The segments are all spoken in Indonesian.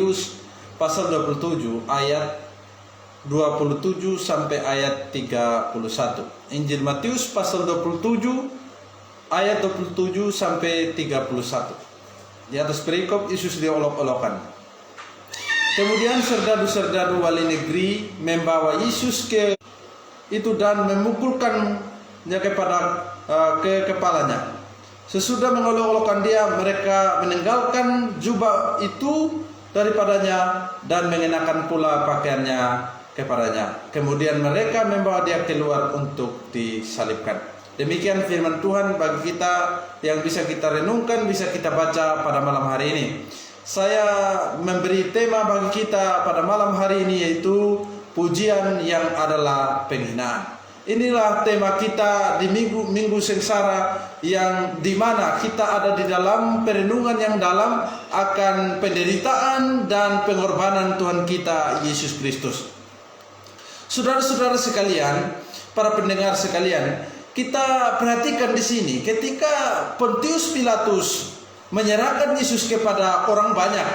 Matius pasal 27 ayat 27 sampai ayat 31. Injil Matius pasal 27 ayat 27 sampai 31. Di atas perikop Yesus diolok-olokkan. Kemudian serdadu-serdadu wali negeri membawa Yesus ke itu dan memukulkannya ke kepalanya. Sesudah mengolok-olokkan dia, mereka meninggalkan jubah itu daripadanya dan mengenakan pula pakaiannya kepadanya. Kemudian mereka membawa dia keluar untuk disalibkan. Demikian firman Tuhan bagi kita yang bisa kita renungkan, bisa kita baca pada malam hari ini. Saya memberi tema bagi kita pada malam hari ini, yaitu pujian yang adalah penghinaan. Inilah tema kita di minggu sengsara, yang dimana kita ada di dalam perenungan yang dalam akan penderitaan dan pengorbanan Tuhan kita Yesus Kristus. Saudara-saudara sekalian, para pendengar sekalian, kita perhatikan di sini ketika Pontius Pilatus menyerahkan Yesus kepada orang banyak,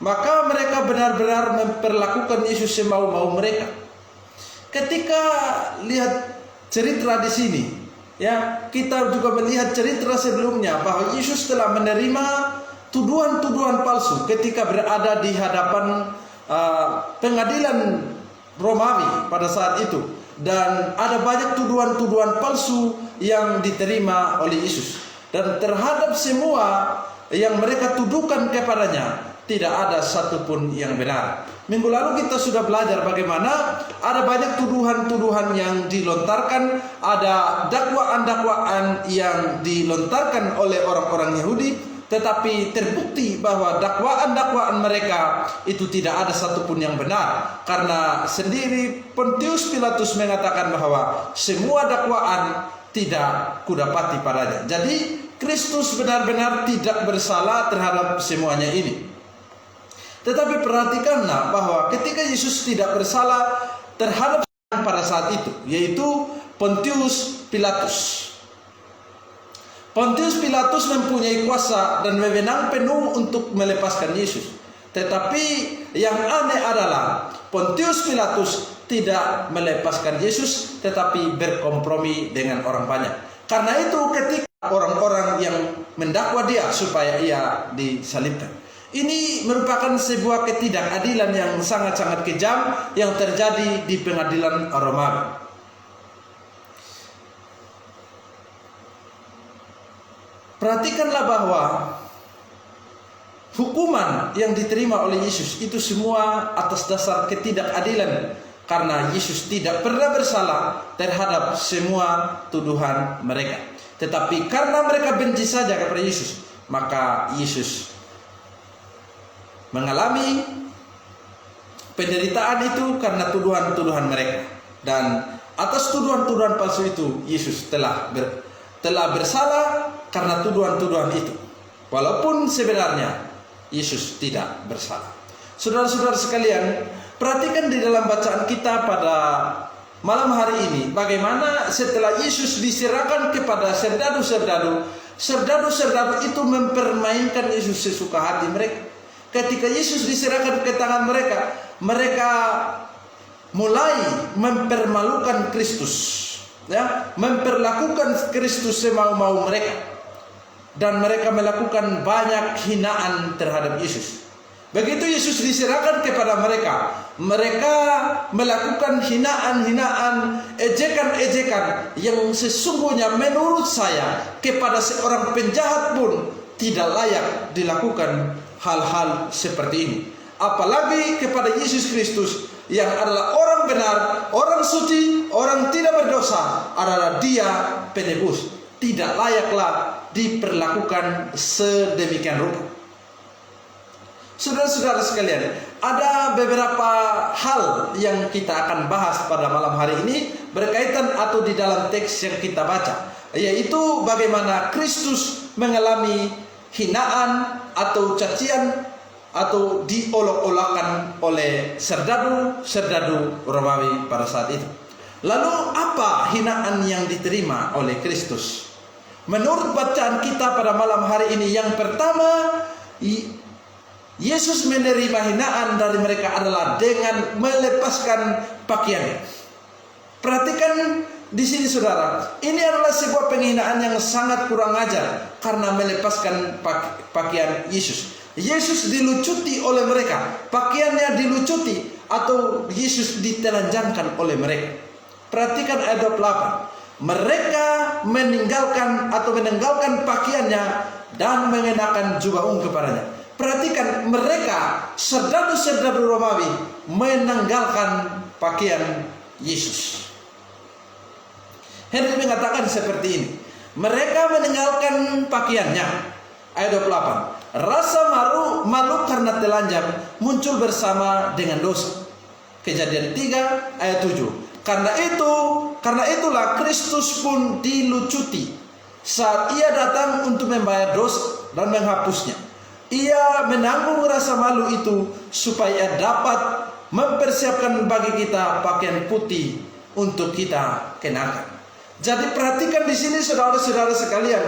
maka mereka benar-benar memperlakukan Yesus semau-mau mereka. Ketika lihat cerita di sini, ya, kita juga melihat cerita sebelumnya bahwa Yesus telah menerima tuduhan-tuduhan palsu ketika berada di hadapan pengadilan Romawi pada saat itu, dan ada banyak tuduhan-tuduhan palsu yang diterima oleh Yesus, dan terhadap semua yang mereka tuduhkan kepadanya tidak ada satupun yang benar. Minggu lalu kita sudah belajar bagaimana ada banyak tuduhan-tuduhan yang dilontarkan, ada dakwaan-dakwaan yang dilontarkan oleh orang-orang Yahudi, tetapi terbukti bahwa dakwaan-dakwaan mereka itu tidak ada satupun yang benar, karena sendiri Pontius Pilatus mengatakan bahwa semua dakwaan tidak kudapati padanya. Jadi Kristus benar-benar tidak bersalah terhadap semuanya ini. Tetapi perhatikanlah bahwa ketika Yesus tidak bersalah terhadap pada saat itu, yaitu Pontius Pilatus. Pontius Pilatus mempunyai kuasa dan wewenang penuh untuk melepaskan Yesus. Tetapi yang aneh adalah Pontius Pilatus tidak melepaskan Yesus, tetapi berkompromi dengan orang banyak. Karena itu ketika orang-orang yang mendakwa dia supaya ia disalibkan, ini merupakan sebuah ketidakadilan yang sangat-sangat kejam yang terjadi di pengadilan Romawi. Perhatikanlah bahwa hukuman yang diterima oleh Yesus itu semua atas dasar ketidakadilan, karena Yesus tidak pernah bersalah terhadap semua tuduhan mereka. Tetapi karena mereka benci saja kepada Yesus, maka Yesus mengalami penderitaan itu karena tuduhan-tuduhan mereka. Dan atas tuduhan-tuduhan palsu itu Yesus telah bersalah karena tuduhan-tuduhan itu, walaupun sebenarnya Yesus tidak bersalah. Saudara-saudara sekalian, perhatikan di dalam bacaan kita pada malam hari ini bagaimana setelah Yesus diserahkan kepada serdadu-serdadu, serdadu-serdadu itu mempermainkan Yesus sesuka hati mereka. Ketika Yesus diserahkan ke tangan mereka, mereka mulai mempermalukan Kristus, ya, memperlakukan Kristus semau-mau mereka, dan mereka melakukan banyak hinaan terhadap Yesus. Begitu Yesus diserahkan kepada mereka, mereka melakukan hinaan-hinaan, ejekan-ejekan yang sesungguhnya menurut saya kepada seorang penjahat pun tidak layak dilakukan hal-hal seperti ini. Apalagi kepada Yesus Kristus yang adalah orang benar, orang suci, orang tidak berdosa, adalah Dia penebus. Tidak layaklah diperlakukan sedemikian rupa. Saudara-saudara sekalian, ada beberapa hal yang kita akan bahas pada malam hari ini berkaitan atau di dalam teks yang kita baca, yaitu bagaimana Kristus mengalami hinaan atau cacian atau diolok-olokkan oleh serdadu-serdadu Romawi pada saat itu. Lalu apa hinaan yang diterima oleh Kristus? Menurut bacaan kita pada malam hari ini, yang pertama, Yesus menerima hinaan dari mereka adalah dengan melepaskan pakaiannya. Perhatikan di sini saudara, ini adalah sebuah penghinaan yang sangat kurang ajar karena melepaskan pakaian Yesus. Yesus dilucuti oleh mereka, pakaiannya dilucuti atau Yesus ditelanjangkan oleh mereka. Perhatikan ayat 28. Mereka meninggalkan pakaiannya dan mengenakan jubah ungu kepadanya. Perhatikan, mereka serdadu-serdadu Romawi meninggalkan pakaian Yesus. Henry mengatakan seperti ini. Mereka meninggalkan pakaiannya. Ayat 28. Rasa malu karena telanjang muncul bersama dengan dosa. Kejadian 3 ayat 7. Karena itulah Kristus pun dilucuti saat ia datang untuk membayar dosa dan menghapusnya. Ia menanggung rasa malu itu supaya dapat mempersiapkan bagi kita pakaian putih untuk kita kenakan. Jadi perhatikan di sini saudara-saudara sekalian,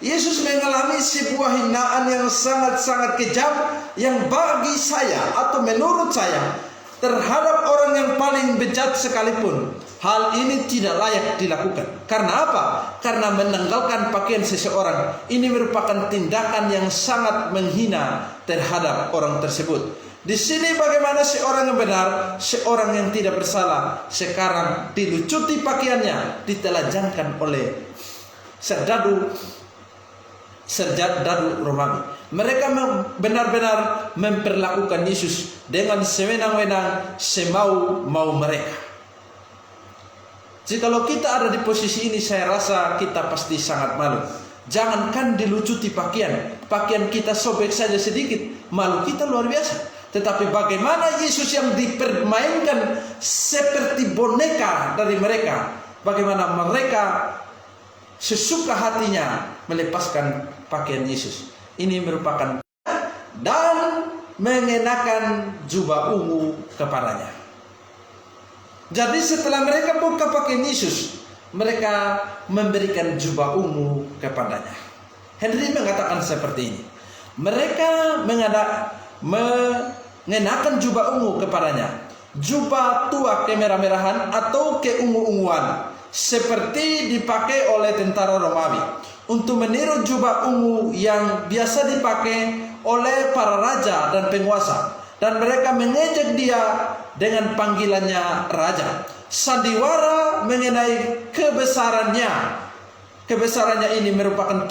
Yesus mengalami sebuah hinaan yang sangat-sangat kejam yang bagi saya atau menurut saya terhadap orang yang paling bejat sekalipun hal ini tidak layak dilakukan. Karena apa? Karena menanggalkan pakaian seseorang ini merupakan tindakan yang sangat menghina terhadap orang tersebut. Di sini bagaimana seorang yang benar, seorang yang tidak bersalah sekarang dilucuti pakaiannya, ditelanjangkan oleh serdadu Romawi. Mereka benar-benar memperlakukan Yesus dengan sewenang-wenang, semau-mau mereka. Jikalau kita ada di posisi ini, saya rasa kita pasti sangat malu. Jangankan dilucuti pakaian kita sobek saja sedikit, malu kita luar biasa. Tetapi bagaimana Yesus yang dipermainkan seperti boneka dari mereka, bagaimana mereka sesuka hatinya melepaskan pakaian Yesus. Ini merupakan dan mengenakan jubah ungu kepadanya. Jadi setelah mereka buka pakaian Yesus, mereka memberikan jubah ungu kepadanya. Henry mengatakan seperti ini. Mereka mengenakan jubah ungu kepadanya. Jubah tua kemerah-merahan atau keungu-unguan seperti dipakai oleh tentara Romawi untuk meniru jubah ungu yang biasa dipakai oleh para raja dan penguasa, dan mereka mengejek dia dengan panggilannya raja. Sandiwara mengenai kebesarannya ini merupakan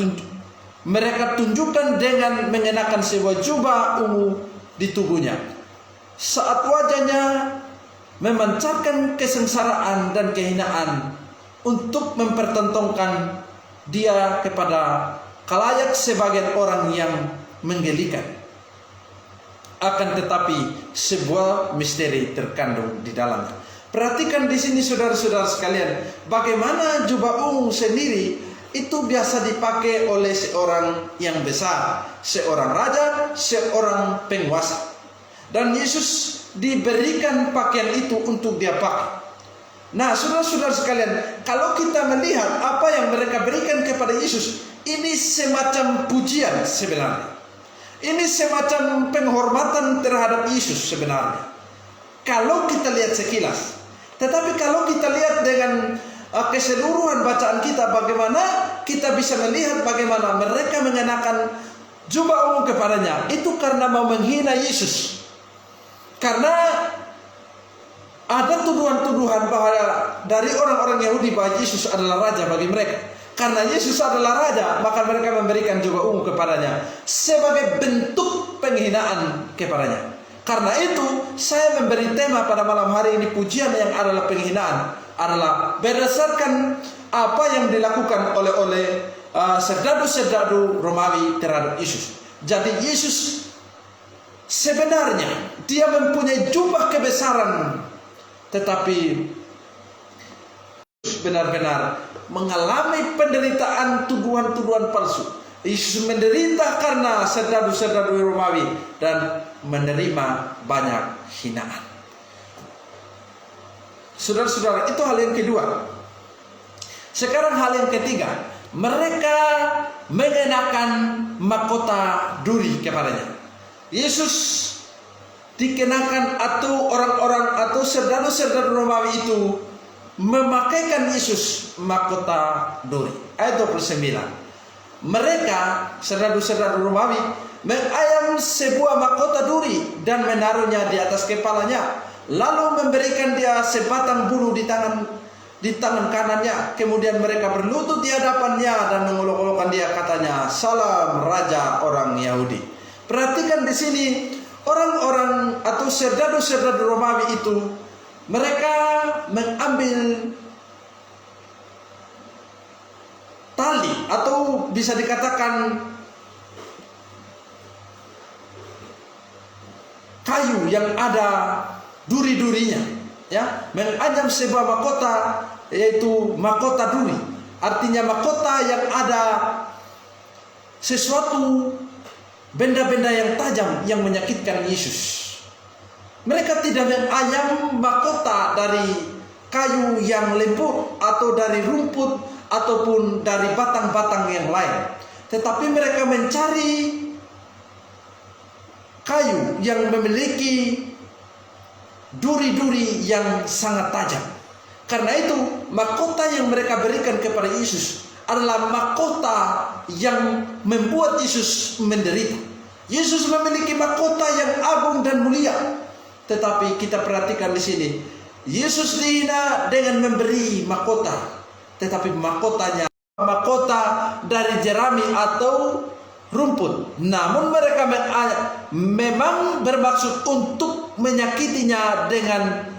mereka tunjukkan dengan mengenakan sebuah jubah ungu di tubuhnya saat wajahnya memancarkan kesengsaraan dan kehinaan untuk mempertontonkan dia kepada khalayak sebagai orang yang menggelikan. Akan tetapi sebuah misteri terkandung di dalamnya. Perhatikan di sini saudara-saudara sekalian, bagaimana jubah ungu sendiri itu biasa dipakai oleh seorang yang besar, seorang raja, seorang penguasa. Dan Yesus diberikan pakaian itu untuk dia pakai. Nah, saudara-saudara sekalian, kalau kita melihat apa yang mereka berikan kepada Yesus, ini semacam pujian sebenarnya. Ini semacam penghormatan terhadap Yesus sebenarnya. Kalau kita lihat sekilas. Tetapi kalau kita lihat dengan keseluruhan bacaan kita, bagaimana kita bisa melihat bagaimana mereka mengenakan jubah ungu kepadanya, itu karena mau menghina Yesus. Karena ada tuduhan-tuduhan bahwa dari orang-orang Yahudi bahwa Yesus adalah raja bagi mereka. Karena Yesus adalah raja, maka mereka memberikan jubah ungu kepadanya sebagai bentuk penghinaan kepadanya. Karena itu saya memberi tema pada malam hari ini, pujian yang adalah penghinaan, adalah berdasarkan apa yang dilakukan oleh serdadu-serdadu Romawi terhadap Yesus. Jadi Yesus sebenarnya dia mempunyai jubah kebesaran, tetapi benar-benar mengalami penderitaan, tuduhan-tuduhan palsu. Yesus menderita karena serdadu-serdadu Romawi dan menerima banyak hinaan. Saudara-saudara, itu hal yang kedua. Sekarang hal yang ketiga, mereka mengenakan mahkota duri kepadanya. Yesus dikenakan atau orang-orang atau serdadu-serdadu Romawi itu memakaikan Yesus mahkota duri. Ayat 29. Mereka serdadu-serdadu Romawi mengayam sebuah mahkota duri dan menaruhnya di atas kepalanya, lalu memberikan dia sebatang bulu di tangan kanannya. Kemudian mereka berlutut di hadapannya dan mengolok-olokkan dia, katanya, "Salam Raja orang Yahudi." Perhatikan di sini, orang-orang atau serdadu-serdadu Romawi itu, mereka mengambil tali atau bisa dikatakan kayu yang ada duri-durinya, ya, mengancam sebuah mahkota, yaitu mahkota duri. Artinya mahkota yang ada sesuatu benda-benda yang tajam yang menyakitkan Yesus. Mereka tidak mengayam mahkota dari kayu yang lembut atau dari rumput ataupun dari batang-batang yang lain, tetapi mereka mencari kayu yang memiliki duri-duri yang sangat tajam. Karena itu mahkota yang mereka berikan kepada Yesus adalah mahkota yang membuat Yesus menderita. Yesus memiliki mahkota yang agung dan mulia. Tetapi kita perhatikan di sini, Yesus dihina dengan memberi mahkota, tetapi mahkotanya mahkota dari jerami atau rumput. Namun mereka memang bermaksud untuk menyakitinya dengan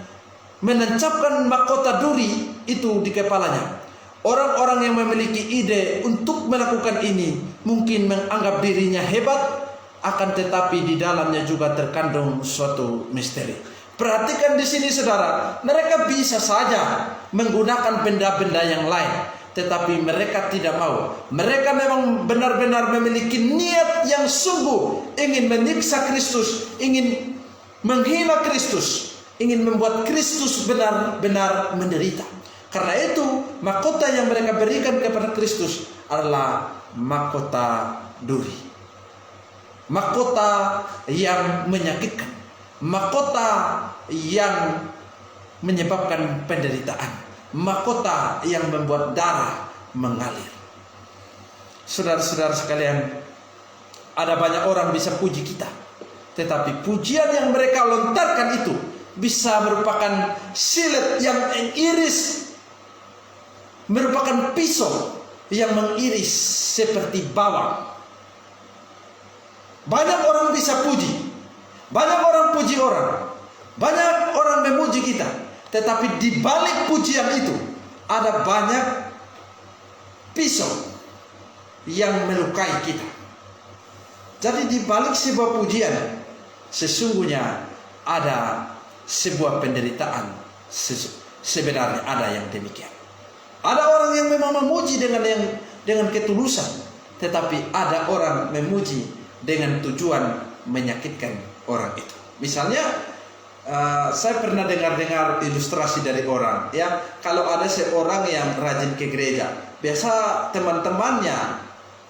menancapkan mahkota duri itu di kepalanya. Orang-orang yang memiliki ide untuk melakukan ini mungkin menganggap dirinya hebat, akan tetapi di dalamnya juga terkandung suatu misteri. Perhatikan di sini saudara, mereka bisa saja menggunakan benda-benda yang lain, tetapi mereka tidak mau. Mereka memang benar-benar memiliki niat yang sungguh ingin menyiksa Kristus, ingin menghina Kristus, ingin membuat Kristus benar-benar menderita. Karena itu mahkota yang mereka berikan kepada Kristus adalah mahkota duri, mahkota yang menyakitkan, mahkota yang menyebabkan penderitaan, mahkota yang membuat darah mengalir. Saudara-saudara sekalian, ada banyak orang bisa puji kita, tetapi pujian yang mereka lontarkan itu bisa merupakan silet yang mengiris, merupakan pisau yang mengiris seperti bawang. Banyak orang bisa puji, banyak orang puji orang, banyak orang memuji kita, tetapi di balik pujian itu ada banyak pisau yang melukai kita. Jadi di balik sebuah pujian sesungguhnya ada sebuah penderitaan. Sebenarnya ada yang demikian. Ada orang yang memang memuji dengan ketulusan, tetapi ada orang memuji dengan tujuan menyakitkan orang itu. Misalnya saya pernah dengar ilustrasi dari orang, ya, kalau ada seorang yang rajin ke gereja, biasa teman-temannya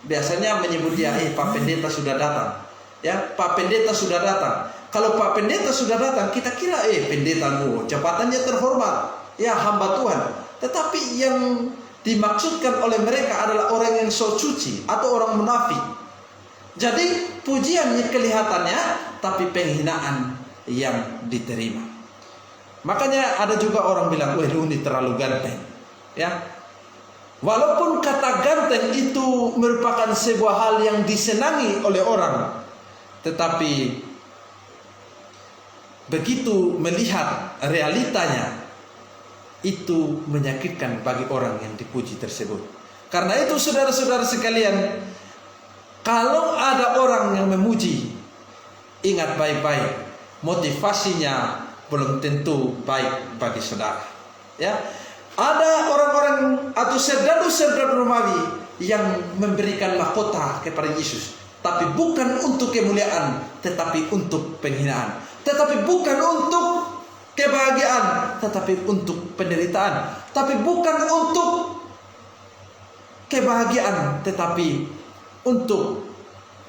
biasanya menyebut dia, Pak Pendeta sudah datang, ya, Pak Pendeta sudah datang. Kalau Pak Pendeta sudah datang, kita kira pendetamu jabatannya terhormat, ya, hamba Tuhan. Tetapi yang dimaksudkan oleh mereka adalah orang yang so suci atau orang munafik. Jadi pujiannya kelihatannya, tapi penghinaan yang diterima. Makanya ada juga orang bilang, "Wah, lu ini terlalu ganteng." Ya. Walaupun kata ganteng itu merupakan sebuah hal yang disenangi oleh orang, tetapi begitu melihat realitanya, itu menyakitkan bagi orang yang dipuji tersebut. Karena itu saudara-saudara sekalian, kalau ada orang yang memuji, ingat baik-baik, motivasinya belum tentu baik bagi saudara. Ya, ada orang-orang atau serdadu-serdadu Romawi yang memberikan mahkota kepada Yesus, tapi bukan untuk kemuliaan, tetapi untuk penghinaan, tetapi bukan untuk kebahagiaan, tetapi untuk penderitaan, tapi bukan untuk kebahagiaan, tetapi untuk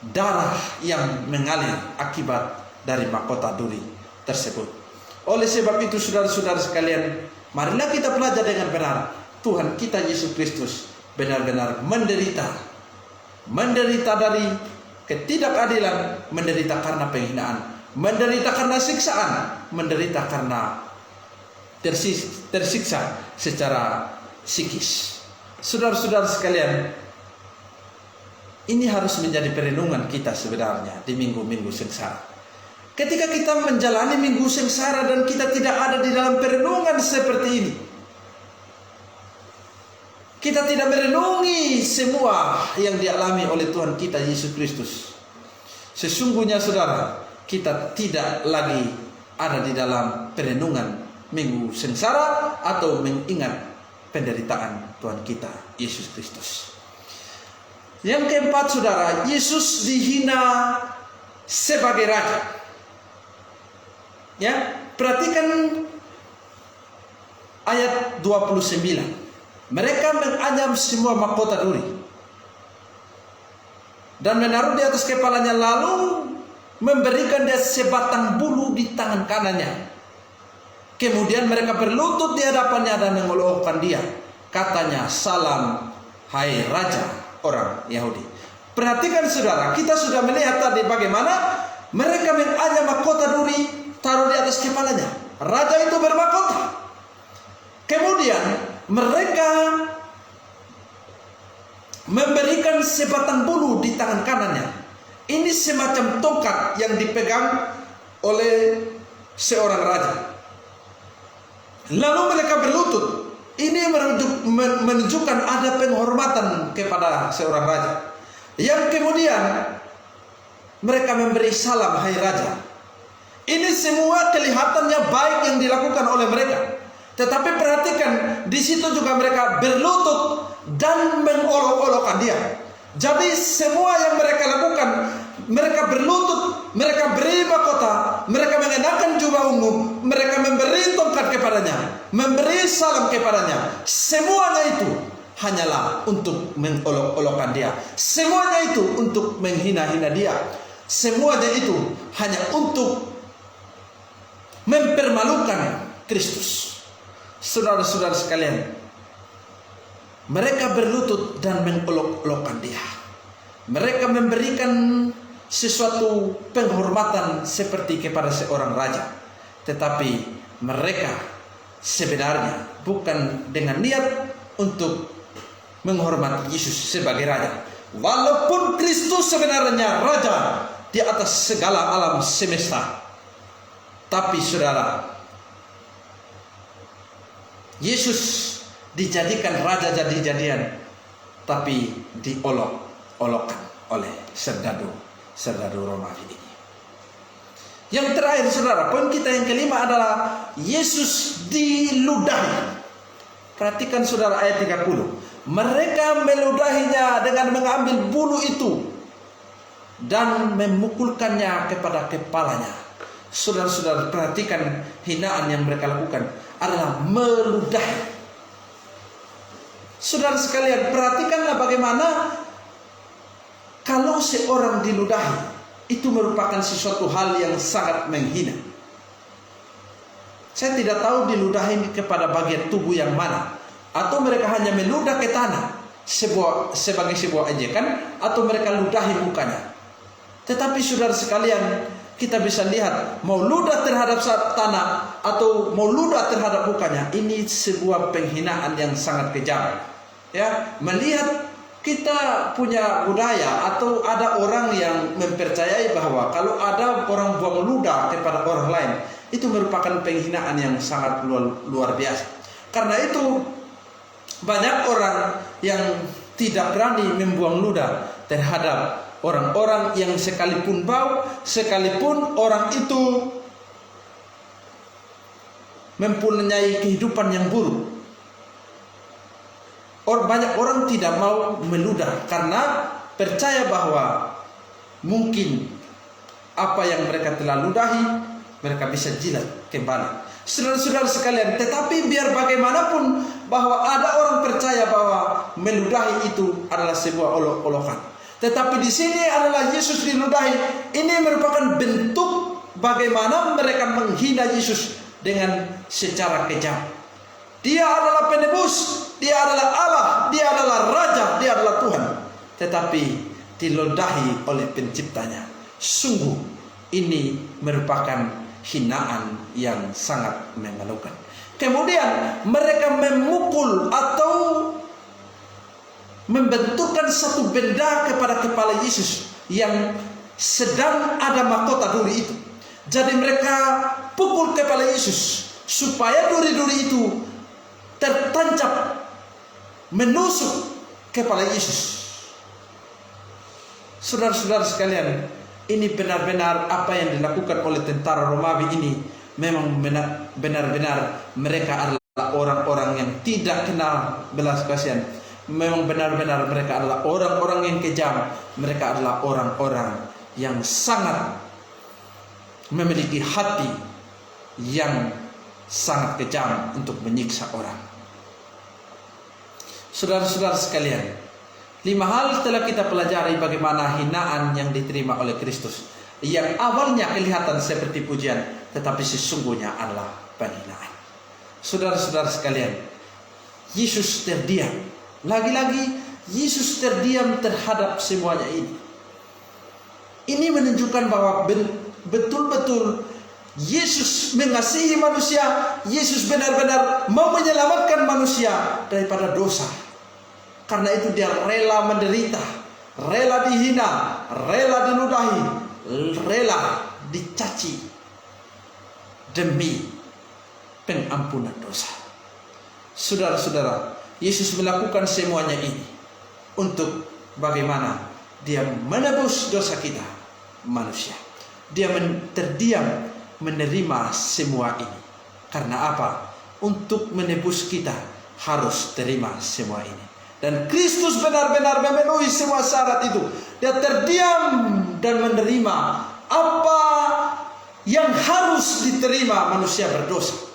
darah yang mengalir akibat dari mahkota duri tersebut. Oleh sebab itu saudara-saudara sekalian, marilah kita belajar dengan benar. Tuhan kita Yesus Kristus benar-benar menderita dari ketidakadilan, menderita karena penghinaan, menderita karena siksaan, menderita karena tersiksa secara psikis. Saudara-saudara sekalian, ini harus menjadi perenungan kita sebenarnya di minggu-minggu sengsara. Ketika kita menjalani minggu sengsara dan kita tidak ada di dalam perenungan seperti ini, kita tidak merenungi semua yang dialami oleh Tuhan kita Yesus Kristus. Sesungguhnya saudara, kita tidak lagi ada di dalam perenungan minggu sengsara atau mengingat penderitaan Tuhan kita Yesus Kristus. Yang keempat saudara, Yesus dihina sebagai raja. Ya, perhatikan ayat 29. Mereka menganyam semua mahkota duri dan menaruh di atas kepalanya, lalu memberikan dia sebatang bulu di tangan kanannya. Kemudian mereka berlutut di hadapannya dan mengolokkan dia. Katanya, "Salam, hai Raja orang Yahudi." Perhatikan saudara, kita sudah melihat tadi bagaimana mereka menganyam mahkota duri, taruh di atas kepalanya. Raja itu bermahkota. Kemudian mereka memberikan sebatang bulu di tangan kanannya. Ini semacam tongkat yang dipegang oleh seorang raja. Lalu mereka berlutut. Ini menunjukkan ada penghormatan kepada seorang raja. Yang kemudian mereka memberi salam, "Hai Raja." Ini semua kelihatannya baik yang dilakukan oleh mereka. Tetapi perhatikan, di situ juga mereka berlutut dan mengolok-olokkan dia. Jadi semua yang mereka lakukan, mereka berlutut, mereka beri mahkota, mereka mengenakan jubah ungu, mereka memberi tongkat kepadanya, memberi salam kepadanya. Semuanya itu hanyalah untuk mengolok-olokkan dia. Semuanya itu untuk menghina-hina dia. Semuanya itu hanya untuk mempermalukan Kristus. Saudara-saudara sekalian, mereka berlutut dan mengolok-olokkan dia. Mereka memberikan sesuatu penghormatan seperti kepada seorang raja. Tetapi mereka sebenarnya bukan dengan niat untuk menghormati Yesus sebagai raja. Walaupun Kristus sebenarnya raja di atas segala alam semesta, tapi saudara, Yesus dijadikan raja jadi-jadian, tapi diolok-olokkan oleh serdadu Romawi ini. Yang terakhir saudara, poin kita yang kelima adalah Yesus diludahi. Perhatikan saudara ayat 30. Mereka meludahinya dengan mengambil bulu itu dan memukulkannya kepada kepalanya. Saudara-saudara, perhatikan hinaan yang mereka lakukan adalah meludahi. Saudara sekalian, perhatikanlah bagaimana kalau seorang diludahi, itu merupakan sesuatu hal yang sangat menghina. Saya tidak tahu diludahi kepada bagian tubuh yang mana, atau mereka hanya meludah ke tanah sebagai sebuah ejekan, atau mereka ludahi mukanya. Tetapi saudara sekalian, kita bisa lihat, mau ludah terhadap tanah atau mau ludah terhadap mukanya, ini sebuah penghinaan yang sangat kejam. Ya, melihat kita punya budaya atau ada orang yang mempercayai bahwa kalau ada orang buang ludah kepada orang lain, itu merupakan penghinaan yang sangat luar biasa. Karena itu banyak orang yang tidak berani membuang ludah terhadap orang-orang yang sekalipun bau, sekalipun orang itu mempunyai kehidupan yang buruk. Banyak orang tidak mau meludah karena percaya bahwa mungkin apa yang mereka telah ludahi, mereka bisa jilat kembali. Saudara-saudara sekalian, tetapi biar bagaimanapun bahwa ada orang percaya bahwa meludahi itu adalah sebuah olok-olokan. Tetapi di sini adalah Yesus diludahi. Ini merupakan bentuk bagaimana mereka menghina Yesus dengan secara kejam. Dia adalah penebus, dia adalah Allah, dia adalah Raja, dia adalah Tuhan. Tetapi diludahi oleh penciptanya. Sungguh ini merupakan hinaan yang sangat memalukan. Kemudian mereka memukul atau membenturkan satu benda kepada kepala Yesus yang sedang ada mahkota duri itu. Jadi mereka pukul kepala Yesus supaya duri-duri itu tertancap menusuk kepala Yesus. Saudara-saudara sekalian, ini benar-benar apa yang dilakukan oleh tentara Romawi ini memang benar-benar mereka adalah orang-orang yang tidak kenal belas kasihan. Memang benar-benar mereka adalah orang-orang yang kejam. Mereka adalah orang-orang yang sangat memiliki hati yang sangat kejam untuk menyiksa orang. Saudara-saudara sekalian, 5 hal telah kita pelajari bagaimana hinaan yang diterima oleh Kristus, yang awalnya kelihatan seperti pujian, tetapi sesungguhnya adalah penghinaan. Saudara-saudara sekalian, Yesus terdiam. Lagi-lagi Yesus terdiam terhadap semuanya ini. Ini menunjukkan bahwa betul-betul Yesus mengasihi manusia. Yesus benar-benar mau menyelamatkan manusia daripada dosa. Karena itu dia rela menderita, rela dihina, rela diludahi, rela dicaci demi pengampunan dosa. Saudara-saudara, Yesus melakukan semuanya ini untuk bagaimana dia menebus dosa kita manusia. Dia terdiam menerima semua ini. Karena apa? Untuk menebus kita harus terima semua ini. Dan Kristus benar-benar memenuhi semua syarat itu. Dia terdiam dan menerima apa yang harus diterima manusia berdosa.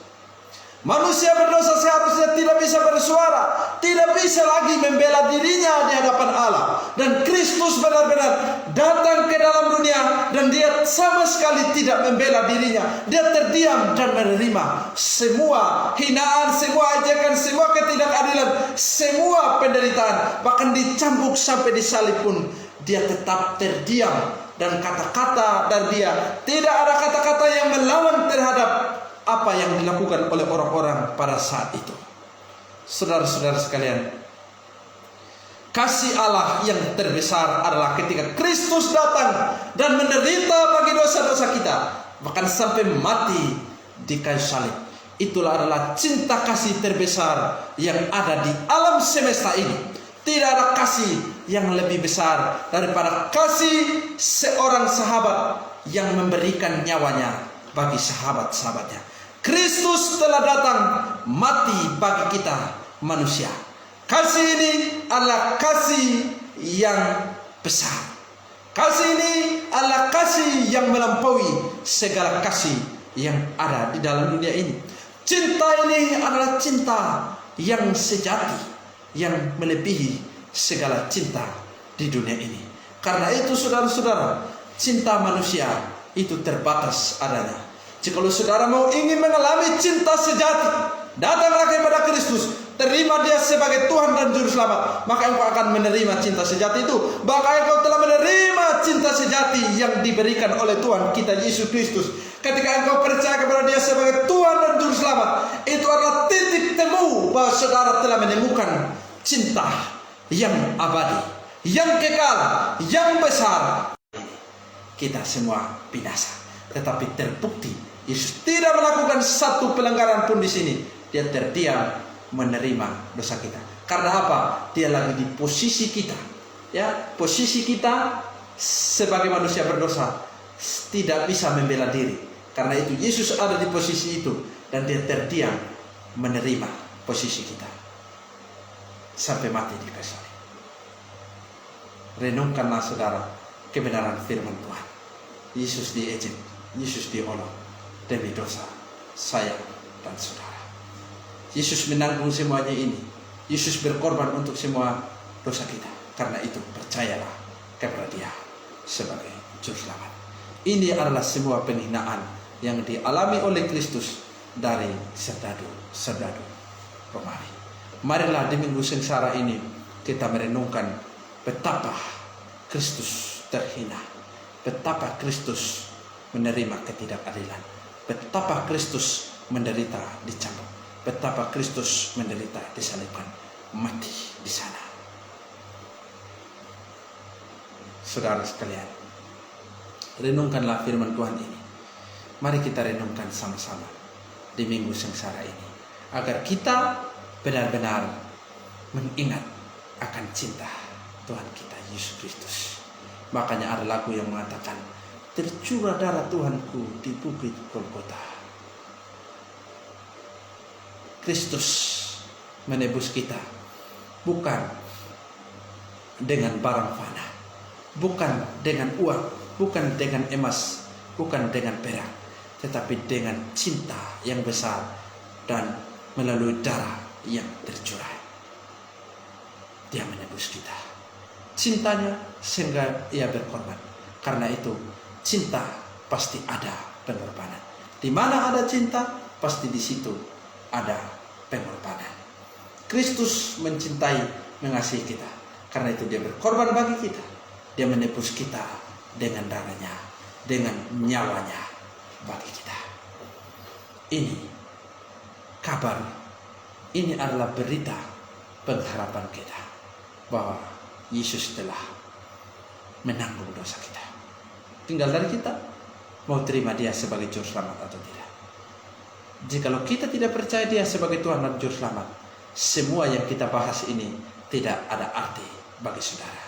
Manusia berdosa seharusnya tidak bisa bersuara, tidak bisa lagi membela dirinya di hadapan Allah. Dan Kristus benar-benar datang ke dalam dunia dan dia sama sekali tidak membela dirinya. Dia terdiam dan menerima semua hinaan, semua ejekan, semua ketidakadilan, semua penderitaan. Bahkan dicambuk sampai disalib pun dia tetap terdiam. Dan kata-kata dari dia, tidak ada kata-kata yang melawan terhadap apa yang dilakukan oleh orang-orang pada saat itu. Saudara-saudara sekalian, kasih Allah yang terbesar adalah ketika Kristus datang dan menderita bagi dosa-dosa kita, bahkan sampai mati di kayu salib. Itulah adalah cinta kasih terbesar yang ada di alam semesta ini. Tidak ada kasih yang lebih besar daripada kasih seorang sahabat yang memberikan nyawanya bagi sahabat-sahabatnya. Kristus telah datang mati bagi kita manusia. Kasih ini adalah kasih yang besar. Kasih ini adalah kasih yang melampaui segala kasih yang ada di dalam dunia ini. Cinta ini adalah cinta yang sejati, yang melebihi segala cinta di dunia ini. Karena itu saudara-saudara, cinta manusia itu terbatas adanya. Jikalau saudara mau ingin mengalami cinta sejati, datanglah kepada Kristus, terima dia sebagai Tuhan dan Juru Selamat, maka engkau akan menerima cinta sejati itu. Maka engkau telah menerima cinta sejati yang diberikan oleh Tuhan kita Yesus Kristus. Ketika engkau percaya kepada dia sebagai Tuhan dan Juru Selamat, itu adalah titik temu bahwa saudara telah menemukan cinta yang abadi, yang kekal, yang besar. Kita semua binasa, tetapi terbukti Yesus tidak melakukan satu pelanggaran pun di sini. Dia terdiam menerima dosa kita. Karena apa? Dia lagi di posisi kita. Ya, posisi kita sebagai manusia berdosa tidak bisa membela diri. Karena itu Yesus ada di posisi itu dan dia terdiam menerima posisi kita sampai mati di kayu salib. Renungkanlah saudara kebenaran firman Tuhan. Yesus diejek, Yesus diolok demi dosa saya dan saudara. Yesus menanggung semuanya ini. Yesus berkorban untuk semua dosa kita. Karena itu percayalah kepada Dia sebagai juru selamat. Ini adalah semua penghinaan yang dialami oleh Kristus dari serdadu Romawi. Marilah di minggu sengsara ini kita merenungkan betapa Kristus terhina, betapa Kristus menerima ketidakadilan, betapa Kristus menderita dicambuk, betapa Kristus menderita disalibkan, mati di sana. Saudara sekalian, renungkanlah firman Tuhan ini. Mari kita renungkan sama-sama di minggu sengsara ini, agar kita benar-benar mengingat akan cinta Tuhan kita Yesus Kristus. Makanya ada lagu yang mengatakan, tercurah darah Tuhanku di bukit Golgota. Kristus menebus kita bukan dengan barang fana, bukan dengan uang, bukan dengan emas, bukan dengan perak, tetapi dengan cinta yang besar dan melalui darah yang tercurah. Dia menebus kita. Cintanya sehingga Ia berkorban. Karena itu cinta pasti ada pengorbanan. Di mana ada cinta, pasti di situ ada pengorbanan. Kristus mencintai, mengasihi kita. Karena itu Dia berkorban bagi kita. Dia menebus kita dengan darahnya, dengan nyawanya bagi kita. Ini kabar, ini adalah berita pengharapan kita bahwa Yesus telah menanggung dosa kita. Tinggal dari kita mau terima Dia sebagai juru selamat atau tidak. Jikalau kita tidak percaya Dia sebagai Tuhan dan juru selamat, semua yang kita bahas ini tidak ada arti bagi saudara.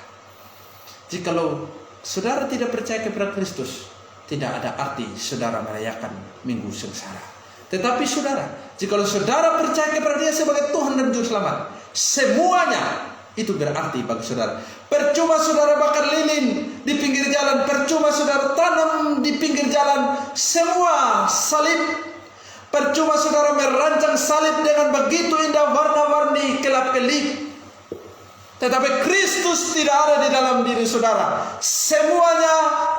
Jikalau saudara tidak percaya kepada Kristus, tidak ada arti saudara merayakan minggu sengsara. Tetapi saudara, jikalau saudara percaya kepada Dia sebagai Tuhan dan juru selamat, semuanya itu berarti bagi saudara. Percuma saudara bakar lilin di pinggir jalan, percuma saudara tanam di pinggir jalan semua salib, percuma saudara merancang salib dengan begitu indah warna-warni kelap-kelip, tetapi Kristus tidak ada di dalam diri saudara. Semuanya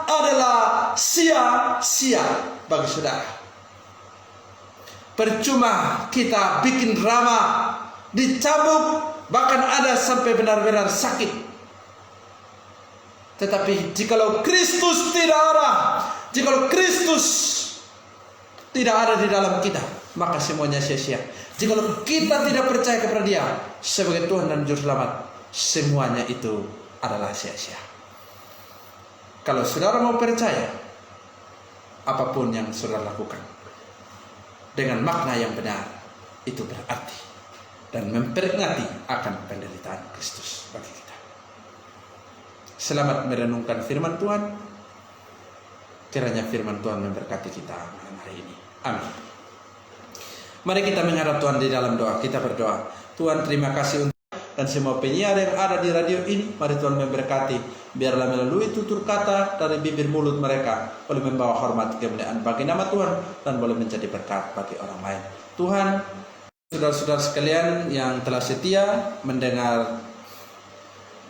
adalah sia-sia bagi saudara. Percuma kita bikin drama, dicambuk, bahkan ada sampai benar-benar sakit. Tetapi jikalau Kristus tidak ada, jikalau Kristus tidak ada di dalam kita, maka semuanya sia-sia. Jikalau kita tidak percaya kepada Dia sebagai Tuhan dan juru selamat, semuanya itu adalah sia-sia. Kalau saudara mau percaya, apapun yang saudara lakukan dengan makna yang benar, itu berarti dan memperingati akan penderitaan Kristus bagi kita. Selamat merenungkan firman Tuhan. Kiranya firman Tuhan memberkati kita malam hari ini. Amin. Mari kita menghadap Tuhan di dalam doa. Kita berdoa. Tuhan, terima kasih untuk dan semua penyiar yang ada di radio ini. Mari Tuhan memberkati. Biarlah melalui tutur kata dari bibir mulut mereka boleh membawa hormat kemuliaan bagi nama Tuhan dan boleh menjadi berkat bagi orang lain. Tuhan, saudara-saudara sekalian yang telah setia mendengar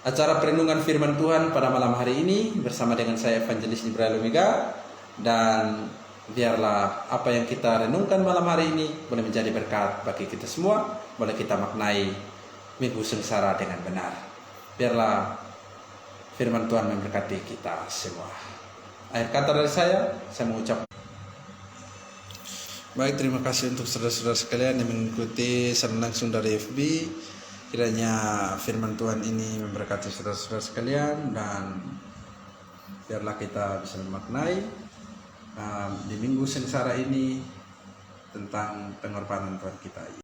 acara perenungan firman Tuhan pada malam hari ini bersama dengan saya Evangelis Ibrahim Lumega, dan biarlah apa yang kita renungkan malam hari ini boleh menjadi berkat bagi kita semua, boleh kita maknai minggu sengsara dengan benar. Biarlah firman Tuhan memberkati kita semua. Akhir kata dari saya mengucap baik, terima kasih untuk saudara-saudara sekalian yang mengikuti secara langsung dari FB. Kiranya firman Tuhan ini memberkati saudara-saudara sekalian, dan biarlah kita bisa memaknai di minggu sengsara ini tentang pengorbanan Tuhan kita.